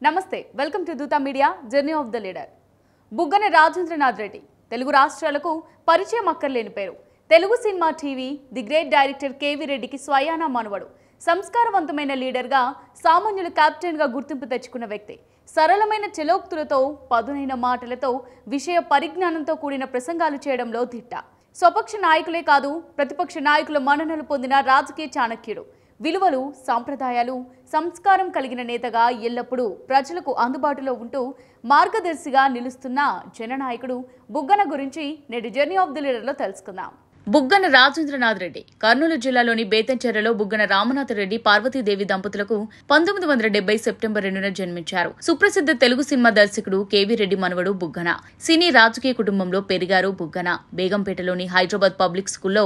నమస్తే welcome to Dootha media journey of the leader. Buggana Rajendranath Reddy Telugu రాష్ట్రాలకు పరిచయం అక్కర్లేని పేరు. Telugu cinema TV the great director KV రెడ్డికి స్వయానా మనవడు. సంస్కారవంతమైన లీడర్గా సామాన్యుల కెప్టెన్గా గుర్తింపు తెచ్చుకున్న వ్యక్తి. సరళమైన చెలోక్తులతో పదునైన మాటలతో విషయ పరిజ్ఞానంతో కూడిన ప్రసంగాలు చేయడంలో దిట్ట. స్వపక్ష నాయకులే కాదు ప్రతిపక్ష నాయకుల మన్ననలు పొందిన రాజకీయ చాణక్యుడు. విలువలు, సాంప్రదాయాలు, సంస్కారం కలిగిన నేతగా ఎల్లప్పుడూ ప్రజలకు అందుబాటులో ఉంటూ మార్గదర్శిగా నిలుస్తున్న జననాయకుడు బుగ్గన గురించి నేటి జర్నీ ఆఫ్ ది లీడర్లో తెలుసుకుందాం. బుగ్గన రాజేంద్రనాథ్ రెడ్డి కర్నూలు జిల్లాలోని బేతంచెర్లలో బుగ్గన రామనాథ రెడ్డి పార్వతీదేవి దంపతులకు 1970 సెప్టెంబర్ 2న జన్మించారు. సుప్రసిద్ధ తెలుగు సినిమా దర్శకుడు కేవీ రెడ్డి మనవడు బుగ్గన. సినీ రాజకీయ కుటుంబంలో పెరిగారు బుగ్గన. బేగంపేటలోని హైదరాబాద్ పబ్లిక్ స్కూల్లో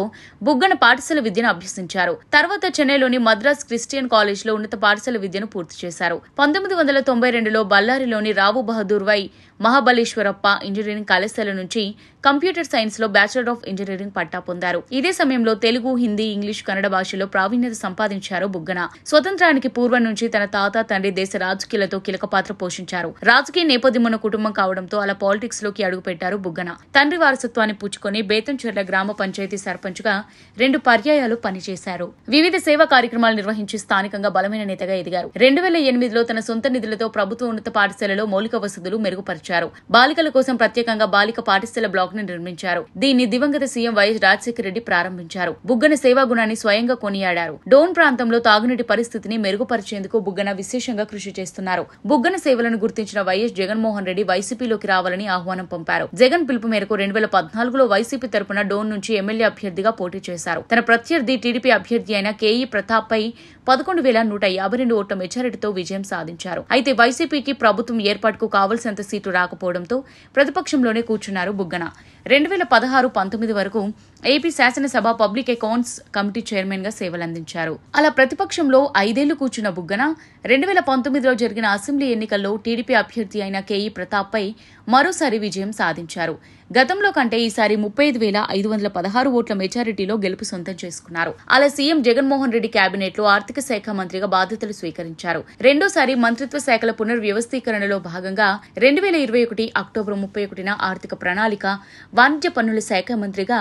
బుగ్గన పాఠశాల విద్యను అభ్యసించారు. తర్వాత చెన్నైలోని మద్రాస్ క్రిస్టియన్ కాలేజ్లో ఉన్నత పాఠశాల విద్యను పూర్తి చేశారు. 1992లో బళ్ళారిలోని రావు బహదూర్ వై మహాబలేశ్వరప్ప ఇంజనీరింగ్ కళాశాల నుంచి కంప్యూటర్ సైన్స్ లో బ్యాచిలర్ ఆఫ్ ఇంజనీరింగ్ పట్టా పొందారు. ఇదే సమయంలో తెలుగు, హిందీ, ఇంగ్లీష్, కన్నడ భాషలో ప్రావీణ్యత సంపాదించారు బుగ్గన. స్వతంత్రానికి పూర్వం నుంచి తన తాత, తండ్రి దేశ రాజకీయాలతో కీలక పాత్ర పోషించారు. రాజకీయ నేపథ్యమున్న కుటుంబం కావడంతో అలా పాలిటిక్స్ లోకి అడుగుపెట్టారు బుగ్గన. తండ్రి వారసత్వాన్ని పుచ్చుకొని బేతంచెర్ల గ్రామ పంచాయతీ సర్పంచ్ గా 2 పర్యాయాలు పనిచేశారు. వివిధ సేవా కార్యక్రమాలు నిర్వహించి స్థానికంగా బలమైన నేతగా ఎదిగారు. 2008లో తన సొంత నిధులతో ప్రభుత్వ ఉన్నత పాఠశాలలో మౌలిక వసతులు మెరుగుపరిచారు. బాలికల కోసం ప్రత్యేకంగా బాలిక పాఠశాల బ్లాక్ ని నిర్మించారు. దీన్ని దివంగత సీఎం వైఎస్ రాజశేఖర రెడ్డి ప్రారంభించారు. బుగ్గన సేవా గుణాన్ని స్వయంగా కొనియాడారు. డోన్ ప్రాంతంలో తాగునీటి పరిస్థితిని మెరుగుపరిచేందుకు బుగ్గన విశేషంగా కృషి చేస్తున్నారు. బుగ్గన సేవలను గుర్తించిన వైఎస్ జగన్మోహన్ రెడ్డి వైసీపీలోకి రావాలని ఆహ్వానం పంపారు. జగన్ పిలుపు మేరకు 2014లో వైసీపీ తరపున డోన్ నుంచి ఎమ్మెల్యే అభ్యర్థిగా పోటీ చేశారు. తన ప్రత్యర్థి టీడీపీ అభ్యర్థి అయిన కేఈ ప్రతాప్ పై 11,152 ఓట్ల మెజారిటీతో విజయం సాధించారు. అయితే వైసీపీకి ప్రభుత్వం ఏర్పాటుకు కావలసినంత సీటు రాకపోవడంతో ప్రతిపక్షంలోనే కూర్చున్నారు బుగ్గన. 2016-19 వరకు ఏపీ శాసనసభ పబ్లిక్ అకౌంట్స్ కమిటీ చైర్మన్ గా సేవలందించారు. అలా ప్రతిపక్షంలో 5 ఏళ్లు కూర్చున్న బుగ్గన 2019లో జరిగిన అసెంబ్లీ ఎన్నికల్లో టీడీపీ అభ్యర్థి అయిన కేఈ ప్రతాప్ పై మరోసారి విజయం సాధించారు. గతంలో కంటే ఈసారి 35,516 ఓట్ల మెజారిటీలో గెలుపు సొంతం చేసుకున్నారు. అలా సీఎం జగన్మోహన్ రెడ్డి కేబినెట్ లో ఆర్థిక శాఖ మంత్రిగా బాధ్యతలు స్వీకరించారు. రెండోసారి మంత్రిత్వ శాఖల పునర్వ్యవస్థీకరణలో భాగంగా 2021 అక్టోబర్ 31న ఆర్థిక ప్రణాళిక, వాణిజ్య పన్నుల శాఖ మంత్రిగా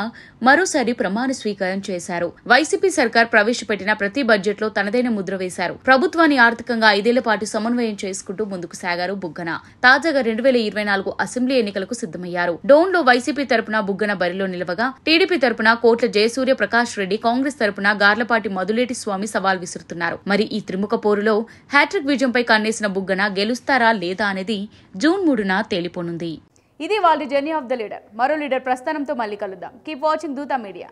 మరోసారి ప్రమాణ స్వీకారం చేశారు. వైసీపీ సర్కార్ ప్రవేశపెట్టిన ప్రతి బడ్జెట్ లో తనదైన ముద్ర వేశారు. ప్రభుత్వాన్ని ఆర్థికంగా 5 ఏళ్ల పాటు సమన్వయం చేసుకుంటూ ముందుకు సాగారు బుగ్గన. తాజాగా 2024 అసెంబ్లీ ఎన్నికలకు సిద్దమయ్యారు. డోన్ లో వైసీపీ తరపున బుగ్గన బరిలో నిలవగా, టీడీపీ తరపున కోట్ల జయసూర్య ప్రకాష్ రెడ్డి, కాంగ్రెస్ తరపున గార్లపాటి మధులేటి స్వామి సవాల్ విసురుతున్నారు. మరి ఈ త్రిముఖ పోరులో హ్యాట్రిక్ విజయంపై కన్నేసిన బుగ్గన గెలుస్తారా లేదా అనేది జూన్ 3న తేలిపోనుంది. ఇది వాళ్ళ జర్నీ ఆఫ్ ద లీడర్. మరో లీడర్ ప్రస్థానంతో మళ్ళీ కలుద్దాం. Keep watching Dootha media.